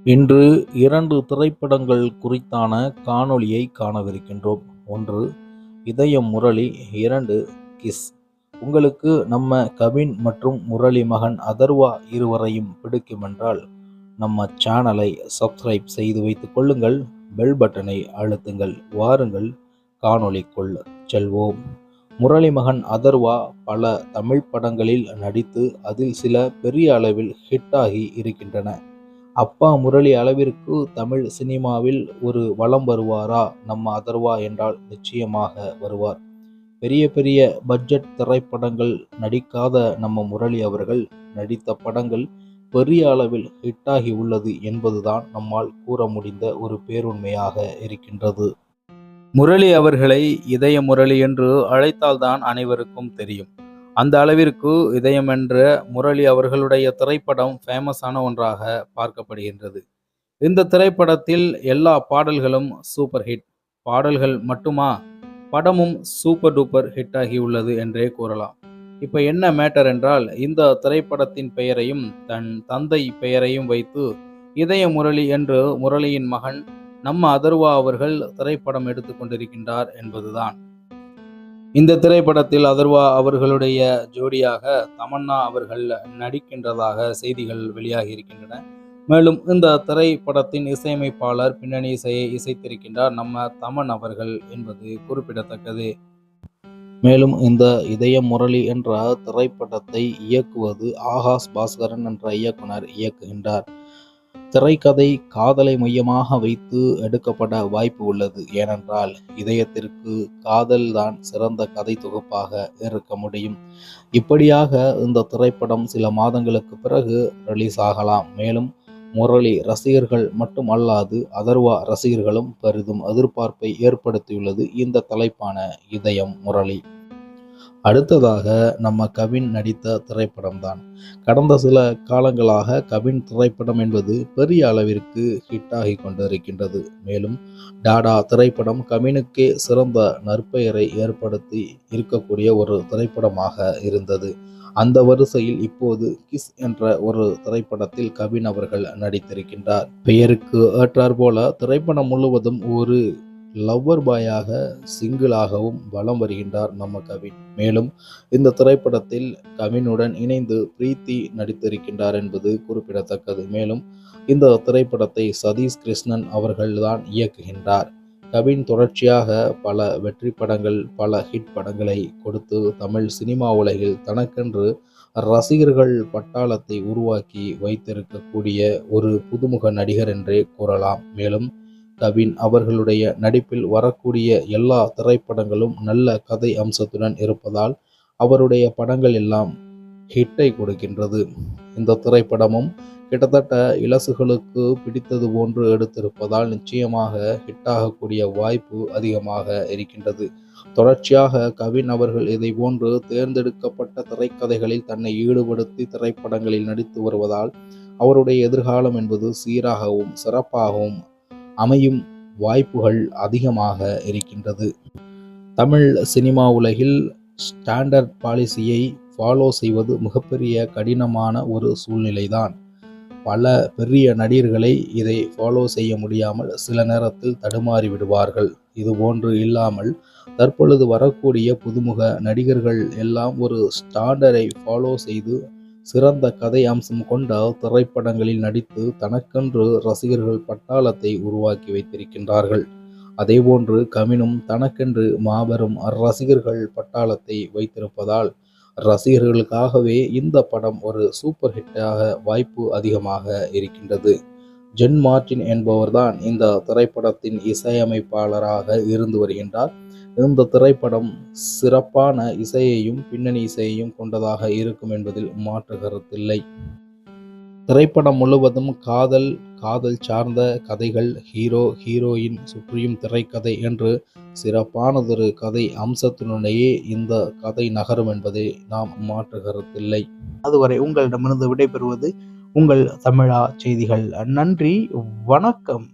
இன்று 2 திரைப்படங்கள் குறித்தான காணொளியை காணவிருக்கின்றோம். 1 இதயம் முரளி, 2 கிஸ். உங்களுக்கு நம்ம கவின் மற்றும் முரளி மகன் அதர்வா இருவரையும் பிடிக்குமென்றால் நம்ம சேனலை சப்ஸ்கிரைப் செய்து வைத்துக் கொள்ளுங்கள். பெல் பட்டனை அழுத்துங்கள். வாருங்கள் காணொளிக்குள் செல்வோம். முரளி மகன் அதர்வா பல தமிழ் படங்களில் நடித்து அதில் சில பெரிய அளவில் ஹிட்டாகி இருக்கின்றன. அப்பா முரளி அளவிற்கு தமிழ் சினிமாவில் ஒரு வலம் வருவாரா நம்ம அதர்வா என்றால் நிச்சயமாக வருவார். பெரிய பெரிய பட்ஜெட் திரைப்படங்கள் நடிக்காத நம்ம முரளி அவர்கள் நடித்த படங்கள் பெரிய அளவில் ஹிட்டாகி உள்ளது என்பதுதான் நம்மால் கூற முடிந்த ஒரு பேருண்மையாக இருக்கின்றது. முரளி அவர்களை இதய முரளி என்று அழைத்தால்தான் அனைவருக்கும் தெரியும். அந்த அளவிற்கு இதயம் என்ற முரளி அவர்களுடைய திரைப்படம் ஃபேமஸான ஒன்றாக பார்க்கப்படுகின்றது. இந்த திரைப்படத்தில் எல்லா பாடல்களும் சூப்பர் ஹிட். பாடல்கள் மட்டுமா, படமும் சூப்பர் டூப்பர் ஹிட் ஆகி உள்ளது என்றே கூறலாம். இப்போ என்ன மேட்டர் என்றால், இந்த திரைப்படத்தின் பெயரையும் தன் தந்தை பெயரையும் வைத்து இதய முரளி என்று முரளியின் மகன் நம்ம அதர்வா அவர்கள் திரைப்படம் எடுத்துக்கொண்டிருக்கின்றார் என்பதுதான். இந்த திரைப்படத்தில் அதர்வா அவர்களுடைய ஜோடியாக தமன்னா அவர்கள் நடிக்கின்றதாக செய்திகள் வெளியாகி இருக்கின்றன. மேலும் இந்த திரைப்படத்தின் இசையமைப்பாளர் பின்னணி இசையை இசைத்திருக்கின்றார் நம்ம தமன் அவர்கள் என்பது குறிப்பிடத்தக்கது. மேலும் இந்த இதய முரளி என்ற திரைப்படத்தை இயக்குவது ஆகாஷ் பாஸ்கரன் என்ற இயக்குனர் இயக்குகின்றார். திரைக்கதை காதலை மையமாக வைத்து எடுக்கப்பட வாய்ப்பு உள்ளது. ஏனென்றால் இதயத்திற்கு காதல் தான் சிறந்த கதை தொகுப்பாக இருக்க முடியும். இப்படியாக இந்த திரைப்படம் சில மாதங்களுக்கு பிறகு ரிலீஸ் ஆகலாம். மேலும் முரளி ரசிகர்கள் மட்டுமல்லாது அதர்வா ரசிகர்களும் பெரிதும் எதிர்பார்ப்பை ஏற்படுத்தியுள்ளது இந்த தலைப்பான இதயம் முரளி. அடுத்ததாக நம்ம கவின் நடித்த திரைப்படம்தான். கடந்த சில காலங்களாக கவின் திரைப்படம் என்பது பெரிய அளவிற்கு ஹிட்டாகி கொண்டிருக்கின்றது. மேலும் டாடா திரைப்படம் கவினுக்கே சிறந்த நற்பெயரை ஏற்படுத்தி இருக்கக்கூடிய ஒரு திரைப்படமாக இருந்தது. அந்த வரிசையில் இப்போது கிஸ் என்ற ஒரு திரைப்படத்தில் கவின் அவர்கள் நடித்திருக்கின்றார். பெயருக்கு ஏற்றார் போல திரைப்படம் முழுவதும் ஒரு லவ்வர் பாயாக சிங்கிளாகவும் வலம் வருகின்றார் நம்ம கவின். மேலும் இந்த திரைப்படத்தில் கவினுடன் இணைந்து பிரீத்தி நடித்திருக்கின்றார் என்பது குறிப்பிடத்தக்கது. மேலும் இந்த திரைப்படத்தை சதீஷ் கிருஷ்ணன் அவர்கள்தான் இயக்குகின்றார். கவின் தொடர்ச்சியாக பல வெற்றி படங்கள், பல ஹிட் படங்களை கொடுத்து தமிழ் சினிமா உலகில் தனக்கென்று ரசிகர்கள் பட்டாளத்தை உருவாக்கி வைத்திருக்கக்கூடிய ஒரு புதுமுக நடிகர் என்றே கூறலாம். மேலும் கவின் அவர்களுடைய நடிப்பில் வரக்கூடிய எல்லா திரைப்படங்களும் நல்ல கதை அம்சத்துடன் இருப்பதால் அவருடைய படங்கள் எல்லாம் ஹிட்டை கொடுக்கின்றது. இந்த திரைப்படமும் கிட்டத்தட்ட இலசுகளுக்கு பிடித்தது போன்று எடுத்திருப்பதால் நிச்சயமாக ஹிட்டாகக்கூடிய வாய்ப்பு அதிகமாக இருக்கின்றது. தொடர்ச்சியாக கவின் அவர்கள் இதை போன்று தேர்ந்தெடுக்கப்பட்ட திரைக்கதைகளில் தன்னை ஈடுபடுத்தி திரைப்படங்களில் நடித்து வருவதால் அவருடைய எதிர்காலம் என்பது சீராகவும் சிறப்பாகவும் அமையும் வாய்ப்புகள் அதிகமாக இருக்கின்றது. தமிழ் சினிமா உலகில் ஸ்டாண்டர்ட் பாலிசியை ஃபாலோ செய்வது மிகப்பெரிய கடினமான ஒரு சூழ்நிலைதான். பல பெரிய நடிகர்களை இதை ஃபாலோ செய்ய முடியாமல் சில நேரத்தில் தடுமாறி விடுவார்கள். இதுபோன்று இல்லாமல் தற்பொழுது வரக்கூடிய புதுமுக நடிகர்கள் எல்லாம் ஒரு ஸ்டாண்டர்டை ஃபாலோ செய்து சிறந்த கதை அம்சம் கொண்ட திரைப்படங்களில் நடித்து தனக்கென்று ரசிகர்கள் பட்டாளத்தை உருவாக்கி வைத்திருக்கின்றார்கள். அதேபோன்று கவினும் தனக்கென்று மாபெரும் ரசிகர்கள் பட்டாளத்தை வைத்திருப்பதால் ரசிகர்களுக்காகவே இந்த படம் ஒரு சூப்பர் ஹிட்டாக வாய்ப்பு அதிகமாக இருக்கின்றது. ஜென் மார்டின் என்பவர்தான் இந்த திரைப்படத்தின் இசையமைப்பாளராக இருந்து வருகின்றார். இந்த திரைப்படம் சிறப்பான இசையையும் பின்னணி இசையையும் கொண்டதாக இருக்கும் என்பதில் மாற்று கருத்தில்லை. திரைப்படம் முழுவதும் காதல், காதல் சார்ந்த கதைகள், ஹீரோ ஹீரோயின் சுற்றியும் திரைக்கதை என்று சிறப்பானதொரு கதை அம்சத்தினுடையே இந்த கதை நகரும் என்பதை நாம் மாற்று கருத்தில்லை. அதுவரை உங்களிடமிருந்து விடைபெறுவது உங்கள் தமிழா செய்திகள். நன்றி, வணக்கம்.